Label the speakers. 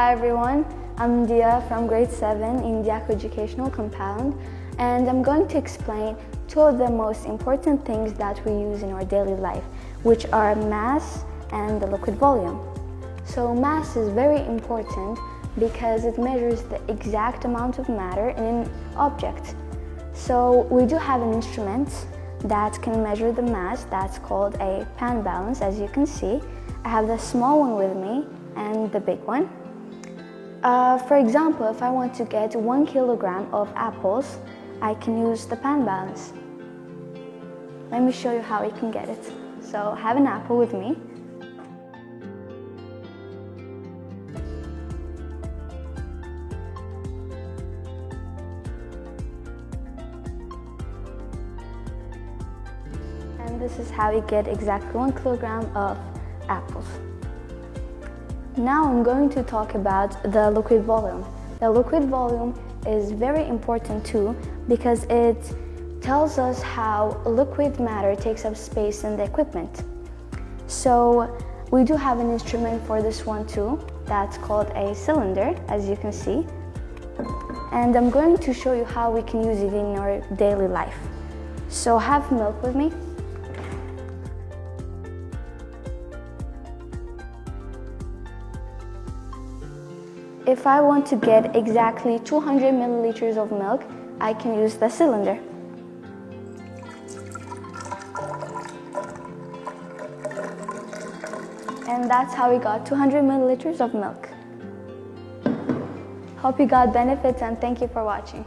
Speaker 1: Hi everyone, I'm Dia from grade 7 in Dyako Educational Compound, and I'm going to explain two of the most important things that we use in our daily life, which are mass and the liquid volume. So mass is very important because it measures the exact amount of matter in an object. So we do have an instrument that can measure the mass that's called a pan balance, as you can see. I have the small one with me and the big one. For example, if I want to get 1 kilogram of apples, I can use the pan balance. Let me show you how you can get it. So I have an apple with me. And this is how you get exactly 1 kilogram of apples. Now I'm going to talk about the liquid volume. The liquid volume is very important too because it tells us how liquid matter takes up space in the equipment. So we do have an instrument for this one too that's called a cylinder, as you can see. And I'm going to show you how we can use it in our daily life. So have milk with me. If I want to get exactly 200 milliliters of milk, I can use the cylinder. And that's how we got 200 milliliters of milk. Hope you got benefits and thank you for watching.